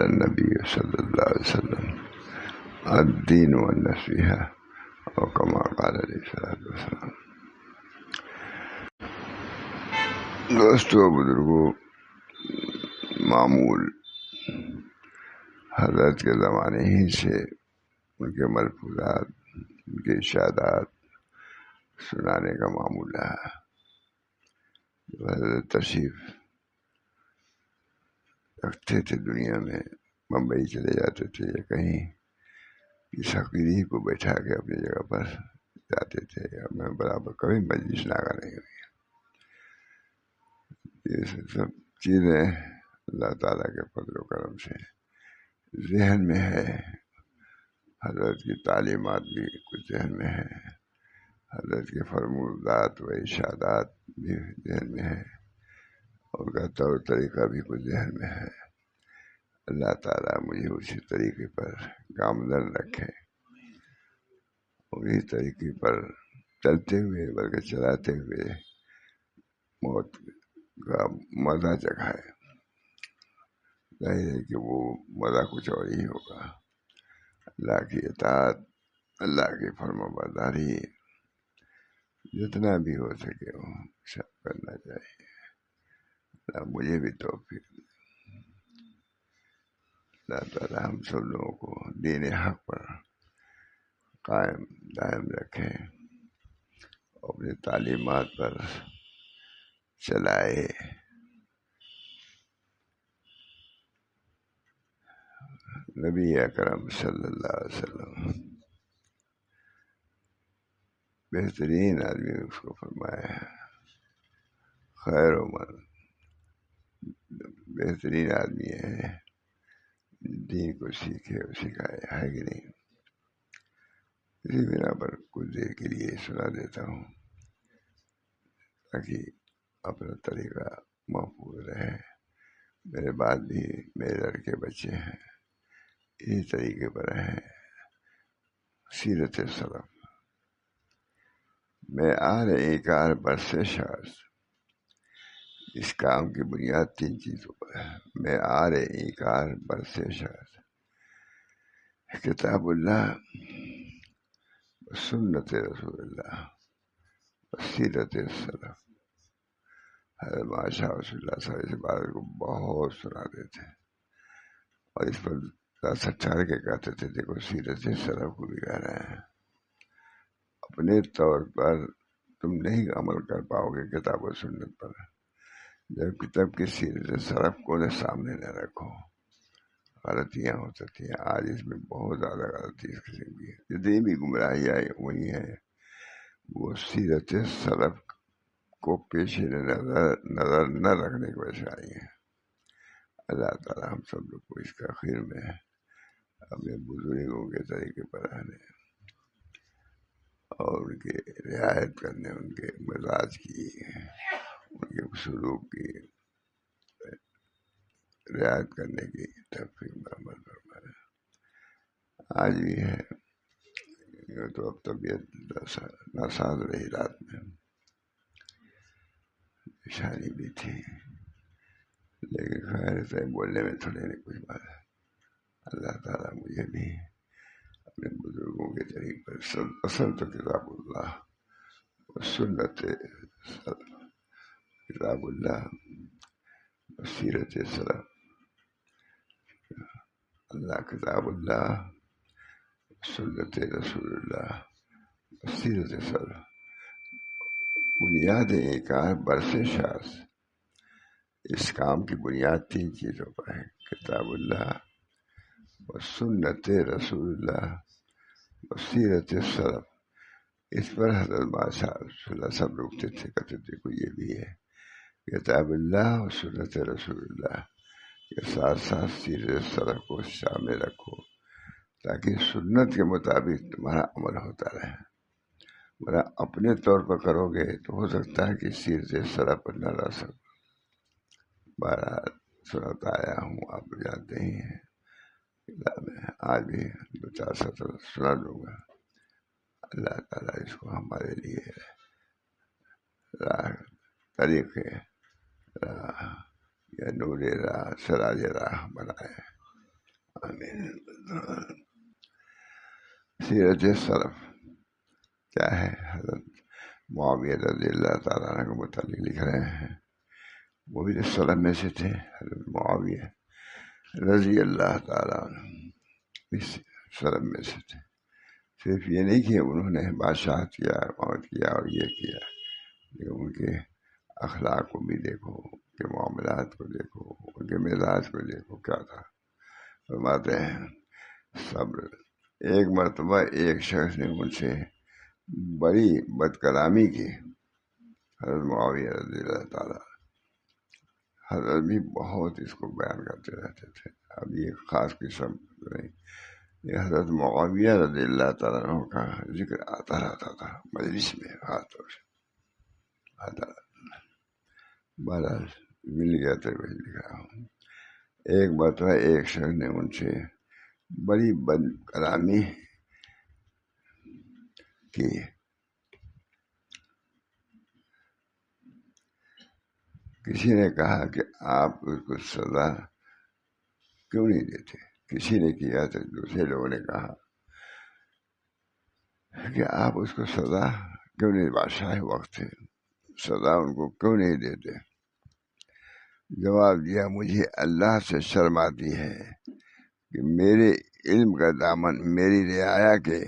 النبی صلی اللہ علیہ وسلم الدین والنصیحہ اور کما قال علیہ الصلوۃ والسلام۔ دوستو، بزرگوں، معمول حضرت کے زمانے ہی سے ان کے ملفوظات، ان کے ارشادات سنانے کا معمول رہا۔ جب حضرت تشریف رکھتے تھے دنیا میں، بمبئی چلے جاتے تھے یا کہیں کسی فقیری کو بیٹھا کے اپنی جگہ پر جاتے تھے، میں برابر کبھی مجلس ناغہ نہیں ہوئی۔ یہ سب چیزیں اللہ تعالیٰ کے فضل و کرم سے ذہن میں ہے۔ حضرت کی تعلیمات بھی کچھ ذہن میں ہے، حضرت کے فرمودات و ارشادات بھی ذہن میں ہے، اور ان کا طور طریقہ بھی کچھ ذہن میں ہے۔ اللہ تعالیٰ مجھے اسی طریقے پر گامزن رکھے، اور اسی طریقے پر چلتے ہوئے بلکہ چلاتے ہوئے موت کا مزہ چکھائے۔ ظاہر ہے کہ وہ مزہ کچھ اور ہی ہوگا۔ اللہ کی اطاعت، اللہ کی فرما برداری جتنا بھی ہو سکے وہ سب کرنا چاہیے۔ اللہ مجھے بھی توفیق دے۔ اللہ تعالیٰ ہم سب لوگوں کو دین حق پر قائم دائم رکھے، اپنی تعلیمات پر چلائے۔ نبی اکرم صلی اللہ علیہ وسلم بہترین آدمی اس کو فرمایا ہے، خیر من بہترین آدمی ہے دین کو سیکھے اور سکھائے، ہے کہ نہیں؟ اسی بنا پر کچھ دیر کے لیے سنا دیتا ہوں تاکہ اپنا طریقہ محفوظ رہے۔ میرے بعد بھی میرے لڑکے بچے ہیں، اسی طریقے پر ہیں۔ سیرت سلف میں کار برسے شاذ، اس کام کی بنیاد تین چیزوں پر ہے۔ میں کار برسے شاذ، کتاب اللہ، سنت رسول اللہ، سیرت سلف۔ حضرت ماشاء رسول اللہ صلی اللہ علیہ وسلم اس بات کو بہت سناتے تھے، اور اس پر ٹھہر کے کہتے تھے دیکھو سیرت سلف کو بھی کہہ رہے ہیں۔ اپنے طور پر تم نہیں عمل کر پاؤ گے کتاب و سنت پر جب کتاب کی سیرت سلف کو سامنے نہ رکھو۔ غلطیاں ہو سکتی ہیں، آج اس میں بہت زیادہ غلطی اس قسم کی ہے، جتنی بھی گمراہی آئی وہی ہے، وہ سیرت سلف کو پیش نظر نہ رکھنے کی وجہ سے آئی ہیں۔ اللہ تعالیٰ ہم سب لوگ کو اس تاخیر میں اپنے بزرگوں کے طریقے پر رہنے اور ان کے رعایت کرنے، ان کے مزاج کی، ان کے سلوک کی رعایت کرنے کی توفیق عمل فرمائے۔ آج بھی ہے، تو اب طبیعت ناساز رہی، رات میں پریشانی بھی تھی، لیکن خیر سے بولنے میں تھوڑی نہیں کچھ بات ہے۔ اللہ تعالیٰ مجھے بھی اپنے بزرگوں کے طریقے پر اصل تو کتاب اللہ و سنت سلف، کتاب اللہ و سیرت سلف، اللہ کتاب اللہ سنت رسول اللہ سیرت سلف۔ بنیاد کار برسے شاذ، اس کام کی بنیاد تین چیزوں پر ہے، کتاب اللہ و سنت رسول اللہ و سیرت سلف۔ اس پر حضرت بادشاہ رسول اللہ سب روکتے تھے، کہتے تھے کو یہ بھی ہے کتاب اللہ و سنت رسول اللہ کے ساتھ ساتھ سیرت سلف کو شامل رکھو، تاکہ سنت کے مطابق تمہارا عمل ہوتا رہے، ورنہ اپنے طور پر کرو گے تو ہو سکتا ہے کہ سیرت سلف پر نہ رہ سکو۔ بہرحال سناتا آیا ہوں، آپ جانتے ہی ہیں، آج بھی دو چار سطر سنا دوں گا۔ اللہ تعالیٰ اس کو ہمارے لیے راہ طریقے راہ یا نور راہ سراج راہ بنائے۔ آمین۔ سیرت سلف کیا ہے؟ حضرت معاویہ رضی اللہ تعالیٰ عنہ کے متعلق لکھ رہے ہیں، وہ بھی سلف میں سے تھے۔ حضرت معاویہ رضی اللہ تعالیٰ عنہ اس سلف میں سے تھے۔ صرف یہ نہیں کہ انہوں نے بادشاہت کیا، موت کیا اور یہ کیا، لیکن ان کے اخلاق کو بھی دیکھو، ان کے معاملات کو دیکھو، ان کے مزاج کو دیکھو کیا تھا۔ فرماتے ہیں صبر۔ ایک مرتبہ ایک شخص نے ان سے بڑی بد کلامی کی، حضرت معاویہ رضی اللہ تعالیٰ، حضرت بھی بہت اس کو بیان کرتے رہتے تھے۔ اب یہ خاص قسم نہیں، یہ حضرت معاویہ رضی اللہ تعالیٰ عنہ کا ذکر آتا رہتا تھا مجلس میں، خاص طور سے آتا رہتا۔ بہرحال مل گیا تو وہی لکھ رہا ہوں۔ ایک مرتبہ ایک شخص نے ان سے بڑی بد کلامی کی۔ کسی نے کہا کہ آپ اس کو سزا کیوں نہیں دیتے؟ کسی نے کیا تو دوسرے لوگوں نے کہا کہ آپ اس کو سزا کیوں نہیں، بادشاہ وقت ہے، سزا ان کو کیوں نہیں دیتے؟ جواب دیا، مجھے اللہ سے شرم آتی ہے کہ میرے علم کا دامن میری رعایا کے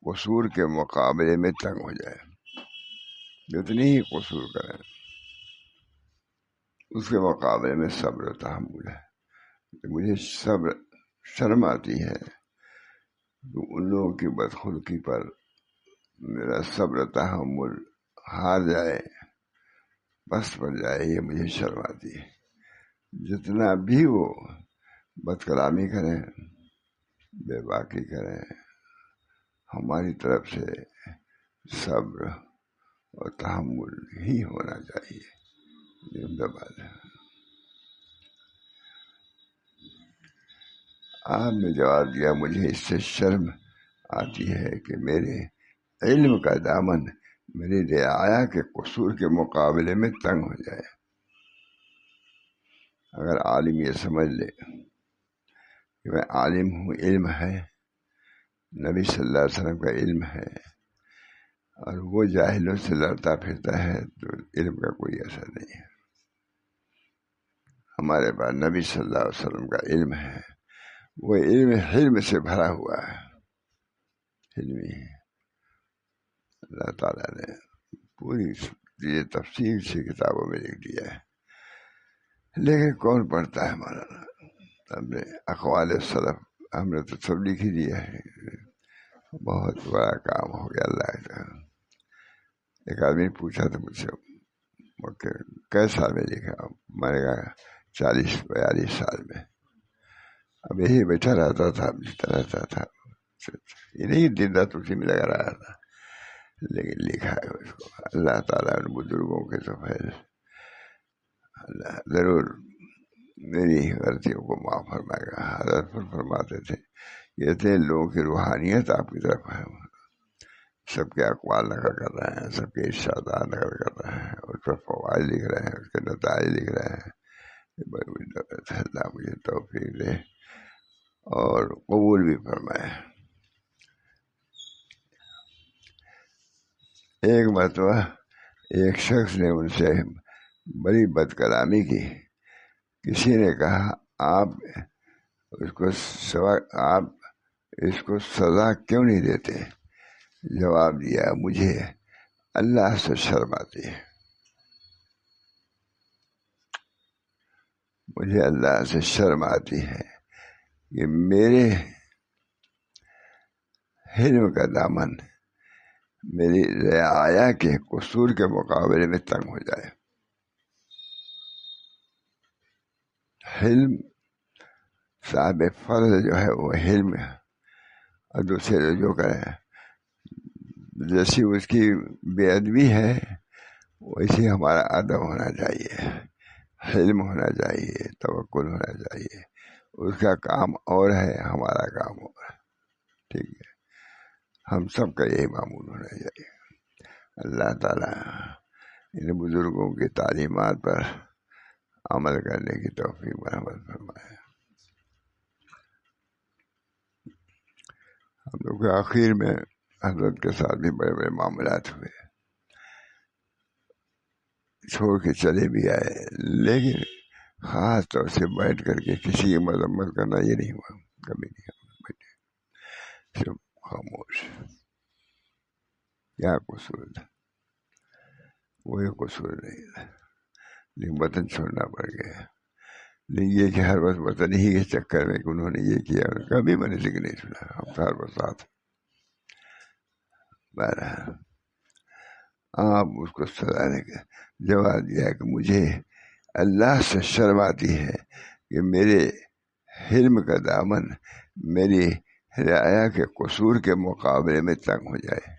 قصور کے مقابلے میں تنگ ہو جائے۔ جتنی ہی قصور کریں اس کے مقابلے میں صبر و تحمل ہے۔ مجھے شرم آتی ہے کہ ان لوگوں کی بدخلقی پر میرا صبر و تحمل ہار جائے، بس پڑ جائے، یہ مجھے شرم آتی ہے۔ جتنا بھی وہ بد کلامی کریں، بے باکی کریں، ہماری طرف سے صبر اور تحمل ہی ہونا چاہیے۔ آپ نے جواب دیا، مجھے اس سے شرم آتی ہے کہ میرے علم کا دامن میری رعایا کے قصور کے مقابلے میں تنگ ہو جائے۔ اگر عالم یہ سمجھ لے کہ میں عالم ہوں، علم ہے، نبی صلی اللہ علیہ وسلم کا علم ہے، اور وہ جاہلوں سے لڑتا پھرتا ہے تو علم کا کوئی اثر نہیں ہے۔ ہمارے پاس نبی صلی اللہ علیہ وسلم کا علم ہے، وہ علم حلم سے بھرا ہوا ہے، حلمی ہے۔ اللہ تعالیٰ نے پوری یہ تفصیل سے کتابوں میں لکھ دیا ہے، لیکن کون پڑھتا ہے؟ ہمارا ہم نے اقوال سلف ہم نے تو سب لکھ ہی دیا ہے، بہت بڑا کام ہو گیا اللہ کا۔ ایک آدمی نے پوچھا تھا مجھ سے کہ کئے سال میں لکھا؟ میں نے کہا 40-42 سال میں۔ اب یہی بیٹھا رہتا تھا، لکھتا رہتا تھا، یہ نہیں دن رات اسی میں لگا رہا تھا، لیکن لکھا ہے اس کو۔ اللہ تعالیٰ ان بزرگوں کے تو خیر اللہ ضرور میری غلطیوں کو معاف فرمائے گا۔ حضرت فرماتے تھے کہتے ہیں لوگوں کی روحانیت آپ کی طرف ہے، سب کے اقوال نقل کر رہے ہیں، سب کے ارشادات نقل کر رہے ہیں، اس پر فوائد لکھ رہے ہیں، اس کے نتائج لکھ رہے ہیں۔ اللہ مجھے توفیق دے اور قبول بھی فرمائے۔ ایک مرتبہ ایک شخص نے ان سے بڑی بد کلامی کی۔ کسی نے کہا آپ اس کو سزا کیوں نہیں دیتے؟ جواب دیا، مجھے اللہ سے شرم آتی ہے، مجھے اللہ سے شرم آتی ہے کہ میرے علم کا دامن میری رعایا کے قصور کے مقابلے میں تنگ ہو جائے۔ حلم صاحب فرض جو ہے وہ حلم ہے، اور دوسرے جو کریں جیسی اس کی بے ادبی ہے ویسی ہمارا ادب ہونا چاہیے، حلم ہونا چاہیے، توکل ہونا چاہیے۔ اس کا کام اور ہے، ہمارا کام اور ہے، ٹھیک ہے؟ ہم سب کا یہی معمول ہونا چاہیے۔ اللہ تعالیٰ ان بزرگوں کی تعلیمات پر عمل کرنے کی توفیق مرحمت فرمائے۔ ہم لوگ کے آخر میں حضرت کے ساتھ بھی بڑے بڑے معاملات ہوئے، چھوڑ کے چلے بھی آئے، لیکن خاص طور سے بیٹھ کر کے کسی کی مذمت کرنا یہ نہیں ہوا، کبھی نہیں بیٹھے، صرف خاموش. کیا قصور تھا؟ وہی قصور نہیں تھا، لیکن وطن چھوڑنا پڑ گیا. لیکن یہ کہ ہر وقت وطن ہی کے چکر میں کہ انہوں نے یہ کیا، کبھی میں نے ذکر نہیں سنا. ہم ہر وقت ساتھ. بہرحال آپ اس کو سزانے کا جواب دیا کہ مجھے اللہ سے شرم آتی ہے کہ میرے حلم کا دامن میری رعایا کے قصور کے مقابلے میں تنگ ہو جائے.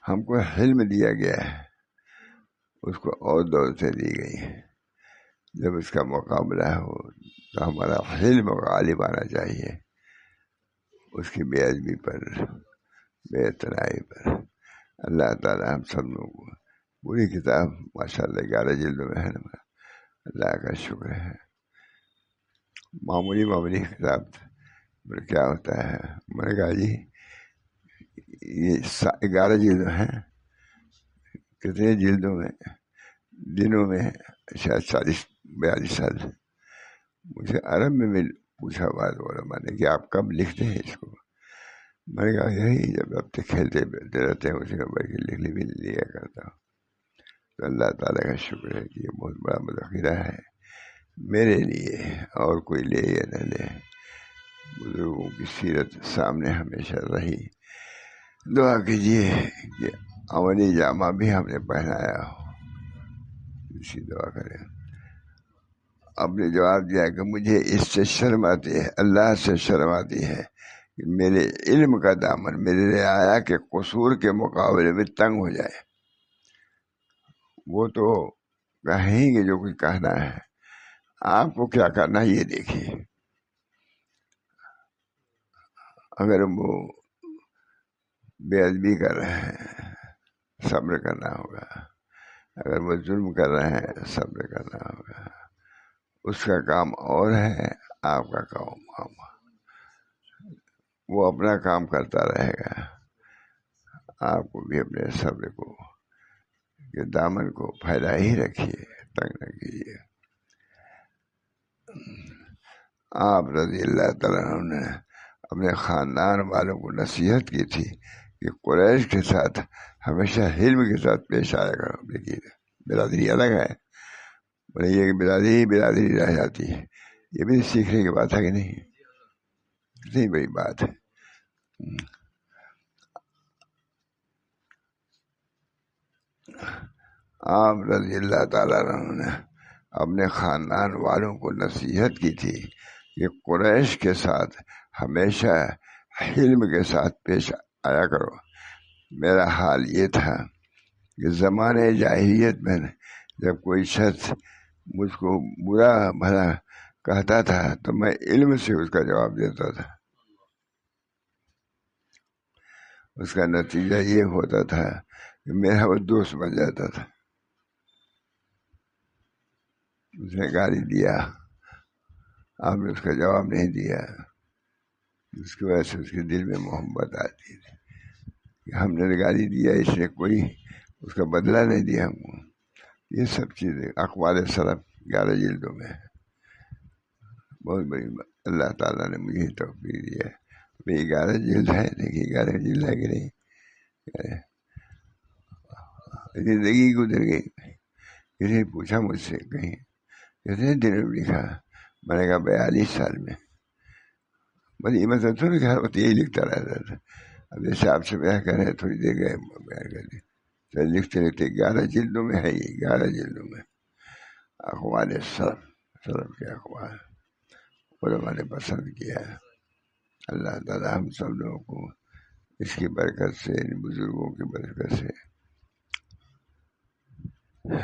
ہم کو حلم دیا گیا ہے، اس کو اور دولتیں دی گئی ہیں. جب اس کا مقابلہ ہو تو ہمارا حلم غالب آنا چاہیے اس کی بے ادبی پر، بے اعتنائی پر. اللہ تعالیٰ ہم سب لوگوں کو پوری کتاب ماشاء اللہ 11 جلدوں میں ہے نا، اللہ کا شکر ہے. معمولی کتاب پر کیا ہوتا ہے، میں نے کہا جی یہ 11 جلدوں ہیں، کتنے جلدوں میں، دنوں میں شاید 40-42 سال. مجھے عرب میں پوچھا بات علماء نے کہ آپ کب لکھتے ہیں اس کو؟ میں نے کہا یہی جب اب تک کھیلتے بیٹھتے رہتے ہیں اسی میں بیٹھ کے لکھ بھی لیا کرتا ہوں. تو اللہ تعالیٰ کا شکر ہے کہ یہ بہت بڑا مذخیرہ ہے میرے لیے، اور کوئی لے یا نہ لے. بزرگوں کی سیرت سامنے ہمیشہ رہی. دعا کیجیے کہ عملی جامہ بھی ہم نے پہنایا ہو، اسی دعا کریں. آپ نے جواب دیا کہ مجھے اس سے شرم آتی ہے، اللہ سے شرم آتی ہے کہ میرے علم کا دامن میرے رعایا کے قصور کے مقابلے میں تنگ ہو جائے. وہ تو کہیں گے جو کچھ کہنا ہے، آپ کو کیا کرنا ہے یہ دیکھیے. اگر وہ بے ادبی کر رہے ہیں صبر کرنا ہوگا، اگر وہ ظلم کر رہے ہیں صبر کرنا ہوگا. اس کا کام اور ہے، آپ کا کام. وہ اپنا کام کرتا رہے گا، آپ کو بھی اپنے صبر کو کہ دامن کو پھیلا ہی رکھیے، تنگ نہ کیجیے. آپ رضی اللہ تعالیٰ عنہ نے اپنے خاندان والوں کو نصیحت کی تھی کہ قریش کے ساتھ ہمیشہ حلم کے ساتھ پیش آیا کرو. دیکھیے برادری الگ ہے، بولے یہ کہ برادری رہ جاتی ہے، یہ بھی سیکھنے کی بات ہے کہ نہیں؟ کتنی بڑی بات ہے. آپ رضی اللہ تعالیٰ عنہ نے اپنے خاندان والوں کو نصیحت کی تھی کہ قریش کے ساتھ ہمیشہ حلم کے ساتھ پیش آیا کرو. میرا حال یہ تھا کہ زمانے جاہلیت میں جب کوئی شخص مجھ کو برا بھلا کہتا تھا تو میں علم سے اس کا جواب دیتا تھا. اس کا نتیجہ یہ ہوتا تھا کہ میرا وہ دوست بن جاتا تھا. اس نے گالی دیا، آپ نے اس کا جواب نہیں دیا، اس کی وجہ سے اس کے دل میں محبت آتی تھی کہ ہم نے گالی دیا، اس نے کوئی اس کا بدلہ نہیں دیا ہم کو. یہ سب چیزیں اقوال سلف 11 جلدوں میں ہے. بہت بڑی اللہ تعالیٰ نے مجھے توفیق دیا. 11 جلد ہے، دیکھیے 11 جلد ہے کہ نہیں. زندگی گزر گئی. کسی نے پوچھا مجھ سے کہیں کتنے دن میں لکھا، میں نے کہا 42 سال میں. بس یہ مطلب تھوڑی کہ ہر وقت یہی لکھتا رہتا تھا. اب جیسے آپ سے بیان کر رہے ہیں تھوڑی دیر گئے بیان کر دیں، تو لکھتے 11 جلدوں میں ہے. یہ 11 جلدوں میں اقوال سلف کے اقوال علماء نے پسند کیا ہے. اللہ تعالیٰ ہم سب لوگوں کو اس کی برکت سے، ان بزرگوں کی برکت سے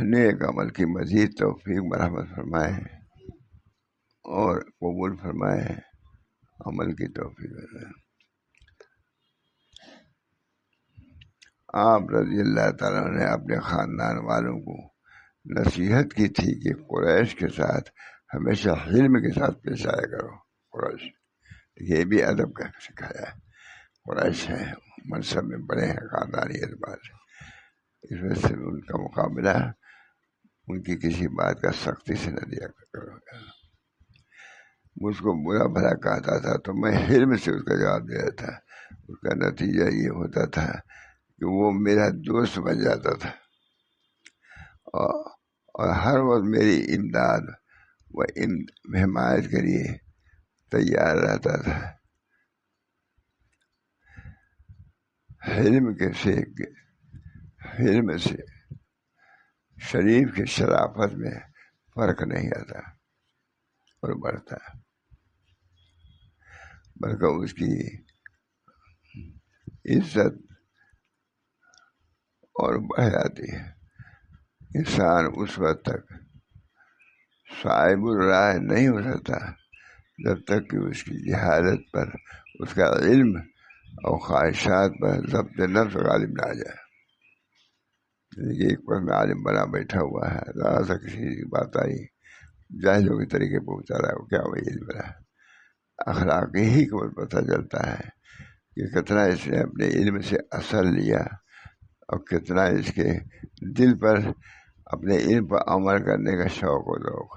نیک عمل کی مزید توفیق مرحمت فرمائے اور قبول فرمائے، عمل کی توفیق. آپ رضی اللہ تعالیٰ نے اپنے خاندان والوں کو نصیحت کی تھی کہ قریش کے ساتھ ہمیشہ حلم کے ساتھ پیش آیا کرو. قریش یہ بھی ادب کا سکھایا ہے. قریش ہے، منصب میں بڑے ہیں خاندانی اعتبار سے، اس وجہ سے ان کا مقابلہ ان کی کسی بات کا سختی سے نہ دیا کرو. مجھ کو برا بھلا کہتا تھا تو میں حلم سے اس کا جواب دیا تھا. اس کا نتیجہ یہ ہوتا تھا کہ وہ میرا دوست بن جاتا تھا اور ہر وقت میری امداد و حمایت کے لیے تیار رہتا تھا. حلم سے شریف کی شرافت میں فرق نہیں آتا اور بڑھتا، بلکہ اس کی عزت اور بڑھ جاتی ہے. انسان اس وقت تک صاحب الرائے نہیں ہو سکتا جب تک کہ اس کی جہالت پر اس کا علم اور خواہشات پر ضبط نفس غالب نہ آ جائے. ایک پر میں عالم بنا بیٹھا ہوا ہے، ذرا سا کسی کی بات آئی جاہلوں کے طریقے پہ اتارا ہے، وہ کیا وہی علم رہا. اخلاقی ہی کو پتہ چلتا ہے کہ کتنا اس نے اپنے علم سے اثر لیا اور کتنا اس کے دل پر اپنے علم پر عمل کرنے کا شوق و ذوق.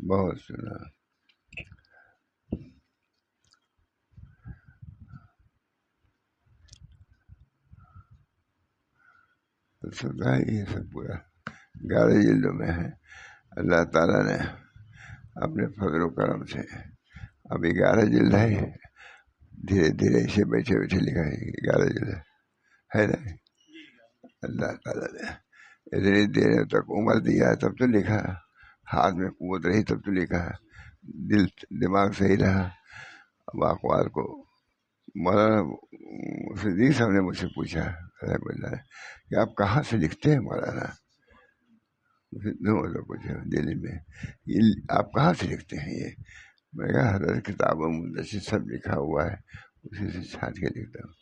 بہت سنا. سنا یہ سب پورا 11 جلدوں میں ہے. اللہ تعالیٰ نے اپنے فضل و کرم سے ابھی 11 جلد ہے، دھیرے دھیرے اسے بیٹھے بیٹھے لکھا ہے. 11 جلد ہے نا. اللہ تعالیٰ نے اتنی دیر تک عمر دیا ہے تب تو لکھا، ہاتھ میں قوت رہی تب تو لکھا، دماغ صحیح رہا. اب اقوال کو مولانا صدیق صاحب نے مجھ سے پوچھا کہ آپ کہاں سے لکھتے ہیں مولانا؟ پوچھا دہلی میں، آپ کہاں سے لکھتے ہیں یہ؟ میں نے کہا حضرت کتابوں مدثر سب لکھا ہوا ہے اسی سے چھانٹ کے لکھتا ہوں.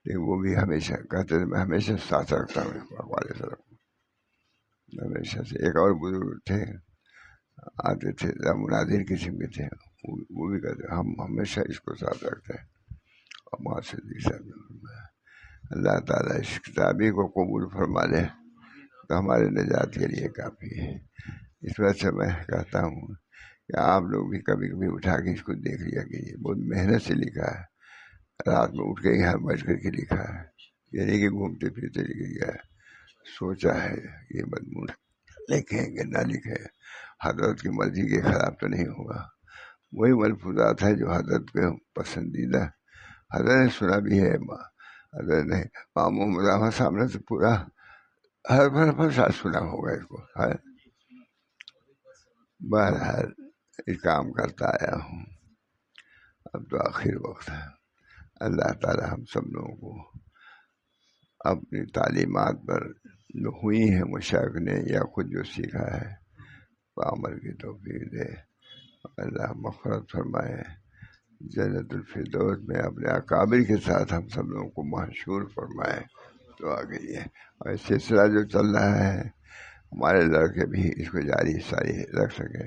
لیکن وہ بھی ہمیشہ کہتے تھے میں ہمیشہ ساتھ رکھتا ہوں اقوال سلف کو ہمیشہ سے. ایک اور بزرگ تھے آتے تھے مناظر قسم کے تھے، وہ بھی کہتے ہم ہمیشہ اس کو ساتھ رکھتے ہیں. اور وہاں سے اللہ تعالیٰ اس کتابی کو قبول فرما لے تو ہمارے نجات کے لیے کافی ہے. اس وجہ سے میں کہتا ہوں کہ آپ لوگ بھی کبھی کبھی اٹھا کے اس کو دیکھ لیا کیجیے. بہت محنت سے لکھا ہے، رات میں اٹھ کے یہاں بیٹھ کر کے لکھا ہے، یعنی کہ گھومتے پھرتے لکھ گیا ہے. سوچا ہے یہ مضمون لکھیں کہ نہ لکھیں، حضرت کی مرضی کے خلاف تو نہیں ہوگا. وہی ملفوظات ہے جو حضرت کے پسندیدہ، حضرت نے سنا بھی ہے. حضرت نے محمد احمد صاحب نے تو پورا ہر ساتھ سنا ہوگا اس کو. بہرحال یہ کام کرتا آیا ہوں، اب تو آخر وقت ہے. اللہ تعالی ہم سب لوگوں کو اپنی تعلیمات پر جو ہوئی ہیں مشائخ نے یا خود جو سیکھا ہے عمل کی توفیق دے. اللہ مغفرت فرمائے، جنت الفردوس میں اپنے اکابر کے ساتھ ہم سب لوگوں کو محشور فرمائے. دعا کیجیے. اور یہ سلسلہ جو چل رہا ہے ہمارے لڑکے بھی اس کو جاری ساری رکھ سکے،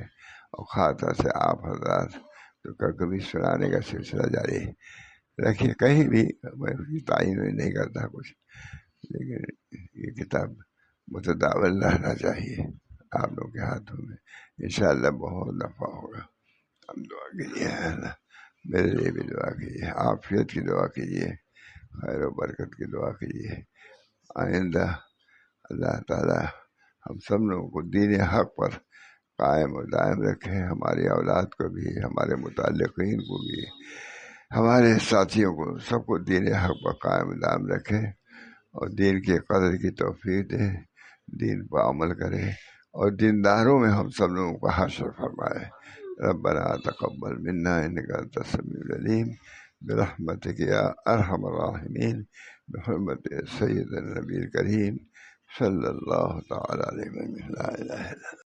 اور خاص طور سے آپ حضرات تو کبھی سنانے کا سلسلہ جاری رکھیے. کہیں بھی میں اس کی تعین نہیں کرتا کچھ، لیکن یہ کتاب متداول رہنا چاہیے آپ لوگ کے ہاتھوں میں. انشاءاللہ بہت نفع ہوگا. ہم دعا کیجیے، میرے لیے بھی دعا کیجیے، عافیت کی دعا کیجیے، خیر و برکت کی دعا کیجیے. آئندہ اللہ تعالی ہم سب لوگوں کو دین حق پر قائم و دائم رکھے، ہماری اولاد کو بھی، ہمارے متعلقین کو بھی، ہمارے ساتھیوں کو، سب کو دین حق پر قائم و دائم رکھے اور دین کی قدر کی توفیق دے، دین پر عمل کرے اور دینداروں میں ہم سب لوگوں کو حشر فرمائے. ربنا تقبل منا انک انت السمیع العلیم برحمتک یا ارحم الراحمین بحرمت سید النبی الکریم صلی اللہ تعالی علیہ وسلم. لا الہ الا